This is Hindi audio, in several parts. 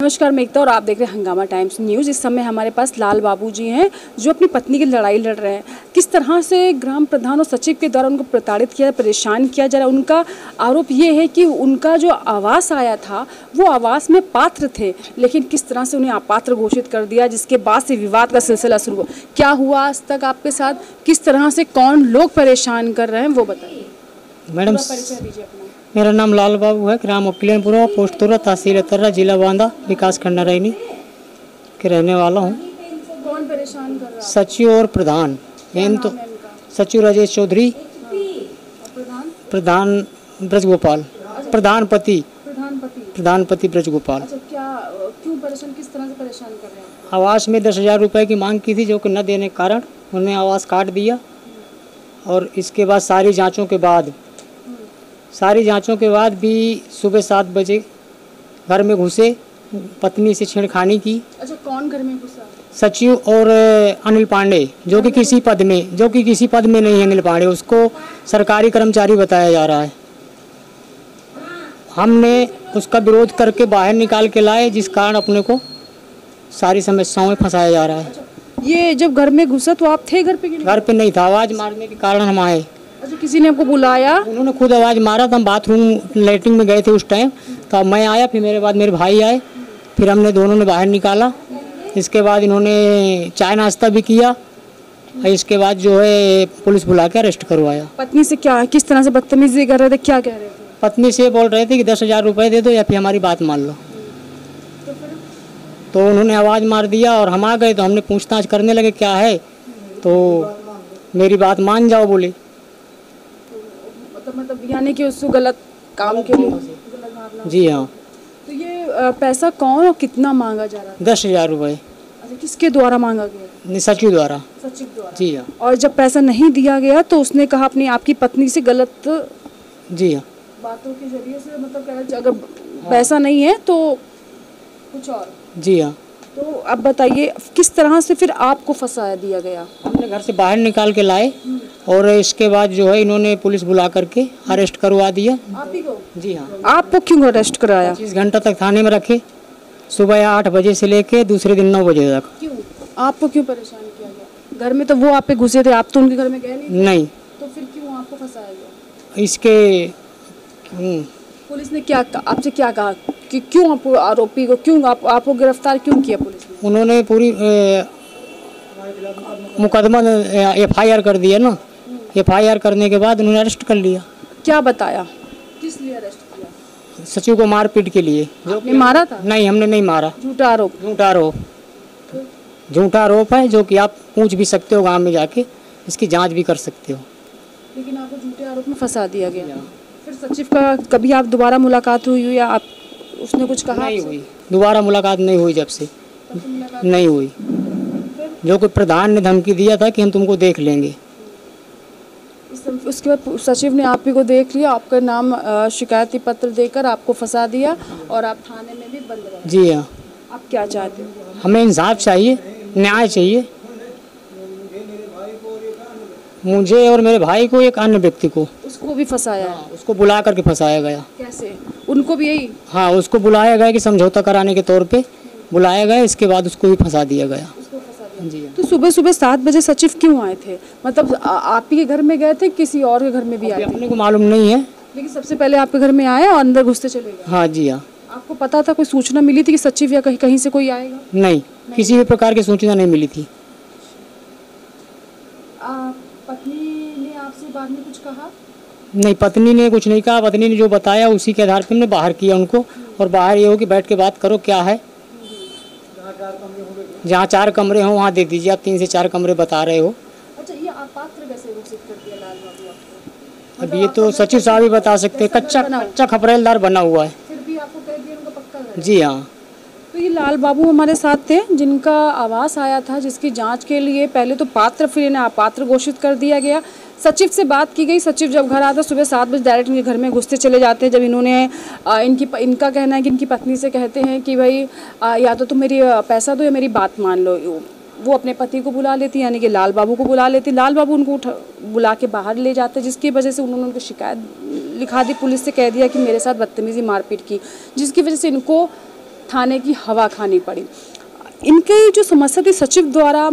नमस्कार, मैं एकता और आप देख रहे हैं हंगामा टाइम्स न्यूज़। इस समय हमारे पास लाल बाबू जी हैं जो अपनी पत्नी की लड़ाई लड़ रहे हैं। किस तरह से ग्राम प्रधान और सचिव के द्वारा उनको प्रताड़ित किया, परेशान किया जा रहा है। उनका आरोप ये है कि उनका जो आवास आया था वो आवास में पात्र थे, लेकिन किस तरह से उन्हें अपात्र घोषित कर दिया, जिसके बाद से विवाद का सिलसिला शुरू हुआ। क्या हुआ आज तक आपके साथ, किस तरह से कौन लोग परेशान कर रहे हैं, वो बताइए। मैडम, परिचय दीजिए अपना। मेरा नाम लाल बाबू है, ग्राम उकिलेनपुरा, पोस्ट तुरा, तहसील अतर्रा, जिला बांदा, विकास खंड नारायणी के रहने वाला हूँ। कौन परेशान कर रहा है? सचिव और प्रधान। मेन तो सचिव राजेश चौधरी, प्रधान ब्रजगोपाल, प्रधानपति ब्रजगोपाल। अच्छा, क्या क्यों परेशान, किस तरह से परेशान कर रहे हैं? आवास में 10,000 रुपये की मांग की थी, जो कि न देने के कारण उन्होंने आवास काट दिया। और इसके बाद सारी जांचों के बाद भी सुबह 7 बजे घर में घुसे, पत्नी से छेड़खानी की। अच्छा, कौन घर में घुसा? सचिव और अनिल पांडे, जो कि किसी पद में नहीं है। अनिल पांडे, उसको सरकारी कर्मचारी बताया जा रहा है। हमने उसका विरोध करके बाहर निकाल के लाए, जिस कारण अपने को सारी समस्याओं में फंसाया जा रहा है। अच्छा, ये जब घर में घुसा तो आप थे घर पे? घर पे नहीं था, आवाज़ मारने के कारण हम आए। अच्छा, किसी ने आपको बुलाया? उन्होंने खुद आवाज़ मारा था। हम बाथरूम लैट्रिन में गए थे उस टाइम, तो मैं आया, फिर मेरे बाद मेरे भाई आए, फिर हमने दोनों ने बाहर निकाला। इसके बाद इन्होंने चाय नाश्ता भी किया। इसके बाद जो है पुलिस बुला के अरेस्ट करवाया। पत्नी से क्या, किस तरह से बदतमीजी कर रहे थे, क्या कह रहे थे? पत्नी से बोल रहे थे कि 10,000 रुपये दे दो या फिर हमारी बात मान लो। तो उन्होंने आवाज़ मार दिया और हम आ गए, तो हमने पूछताछ करने लगे क्या है, तो मेरी बात मान जाओ बोले। मतलब यानी कि उसको गलत काम के लिए? जी हाँ। तो ये पैसा कौन और कितना मांगा जा रहा है? 10,000 रुपये। अच्छा, किसके द्वारा मांगा गया? सचिव द्वारा। सचिव द्वारा? जी हाँ। और जब पैसा नहीं दिया गया तो उसने कहा अपनी आपकी पत्नी से गलत, जी हाँ, बातों के जरिए से, मतलब कह रहे अगर पैसा नहीं है तो कुछ और। जी हाँ। तो अब बताइए किस तरह से फिर आपको फंसा दिया गया? हमने घर से बाहर निकाल के लाए और इसके बाद जो है इन्होंने पुलिस बुला करके अरेस्ट करवा दिया। आप ही को? जी हाँ। आपको क्यों अरेस्ट कराया? 25 घंटा तक थाने में रखे, सुबह 8 बजे से लेके दूसरे दिन 9 बजे तक। क्यों आपको क्यों परेशान किया गया? घर में तो वो आप पे घुसे थे, आप तो उनके घर में गए नहीं। तो फिर क्यों आपको फंसाया गया? इसके पुलिस ने क्या आपसे क्या कहा कि क्यों आपको, आरोपी को क्यों आपको गिरफ्तार क्यों किया पुलिस ने? उन्होंने पूरी मुकदमा FIR कर दिया ना। FIR करने के बाद उन्होंने अरेस्ट कर लिया। क्या बताया, किस लिए अरेस्ट किया? सचिव को मारपीट के लिए। आपने मारा था? नहीं, हमने नहीं मारा। झूठा आरोप है, जो कि आप पूछ भी सकते हो, गांव में जाके इसकी जांच भी कर सकते हो। लेकिन आपको झूठे आरोप में फंसा दिया गया। फिर सचिव का कभी आप दोबारा मुलाकात हुई या आप, उसने कुछ कहा? नहीं हुई, दोबारा मुलाकात नहीं हुई। जब से नहीं हुई, जो कि प्रधान ने धमकी दिया था कि हम तुमको देख लेंगे। उसके बाद सचिव ने आप ही को देख लिया, आपका नाम शिकायती पत्र देकर आपको फंसा दिया और आप थाने में भी बंद रहे। जी हाँ। आप क्या चाहते हो? हमें इंसाफ चाहिए, न्याय चाहिए। मुझे और मेरे भाई को, एक अन्य व्यक्ति को, उसको भी फंसाया है? उसको बुला करके फंसाया गया। कैसे? उनको भी यही? हाँ, उसको बुलाया गया कि समझौता कराने के तौर पे बुलाया गया। इसके बाद उसको भी फंसा दिया गया। जी। तो सुबह 7 बजे सचिव क्यों आए थे? मतलब आप ही के घर में गए थे, किसी और के घर में भी आए थे? अपने को मालूम नहीं है, लेकिन सबसे पहले आपके घर में आए और अंदर घुसते चले गए? हाँ जी हाँ। आपको पता था, कोई सूचना मिली थी कि सचिव या कहीं से कोई आएगा? नहीं, किसी भी प्रकार की सूचना नहीं मिली थी। पत्नी ने आपसे बाद में कुछ कहा? नहीं, पत्नी ने कुछ नहीं कहा। पत्नी ने जो बताया उसी के आधार पर हमने बाहर किया उनको। और बाहर ये हो कि बैठ के बात करो क्या है। जहाँ 4 कमरे हों वहाँ दे दीजिए। आप 3 से 4 कमरे बता रहे हो। अच्छा, ये अपात्र कैसे घोषित कर दिया लाल बाबू आपको? अब ये तो सचिव साहब ही बता सकते हैं। कच्चा खपरेलदार बना हुआ है। फिर भी आपको कह दिया उनका पक्का घर? जी हाँ। तो ये लाल बाबू हमारे साथ थे, जिनका आवास आया था, जिसकी जांच के लिए पहले तो पात्र, फिर इन्हें अपात्र घोषित कर दिया गया। सचिव से बात की गई। सचिव जब घर आता सुबह 7 बजे डायरेक्ट इनके घर में घुसते चले जाते हैं। जब इन्होंने इनका कहना है कि इनकी पत्नी से कहते हैं कि भाई या तो तुम मेरी पैसा दो या मेरी बात मान लो। वो अपने पति को बुला लेती, यानी कि लाल बाबू को बुला लेती। लाल बाबू उनको बुला के बाहर ले जाते, जिसकी वजह से उन्होंने उनको शिकायत लिखा दी। पुलिस से कह दिया कि मेरे साथ बदतमीजी मारपीट की, जिसकी वजह से इनको थाने की हवा खानी पड़ी। इनकी जो समस्या थी, सचिव द्वारा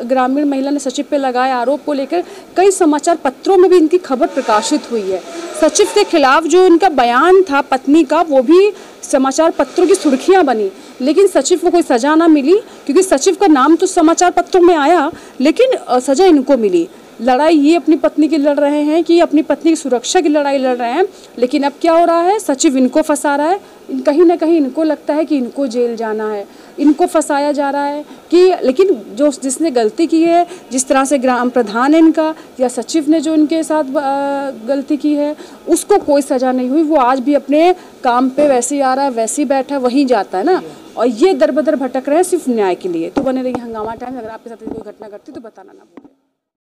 ग्रामीण महिला ने सचिव पे लगाए आरोप को लेकर कई समाचार पत्रों में भी इनकी खबर प्रकाशित हुई है। सचिव के खिलाफ जो इनका बयान था पत्नी का, वो भी समाचार पत्रों की सुर्खियां बनी, लेकिन सचिव को कोई सज़ा ना मिली, क्योंकि सचिव का नाम तो समाचार पत्रों में आया लेकिन सज़ा इनको मिली। लड़ाई ये अपनी पत्नी की लड़ रहे हैं कि अपनी पत्नी की सुरक्षा की लड़ाई लड़ रहे हैं, लेकिन अब क्या हो रहा है, सचिव इनको फंसा रहा है। कहीं ना कहीं इनको लगता है कि इनको जेल जाना है, इनको फंसाया जा रहा है कि, लेकिन जिसने गलती की है, जिस तरह से ग्राम प्रधान है इनका या सचिव ने जो इनके साथ गलती की है, उसको कोई सज़ा नहीं हुई। वो आज भी अपने काम पे वैसे ही आ रहा है, वैसे ही बैठा, वहीं जाता है ना, और ये दर बदर भटक रहे हैं सिर्फ न्याय के लिए। तो बने रहिए हंगामा टाइम्स। अगर आपके साथ कोई घटना घटती तो बताना ना भूलें।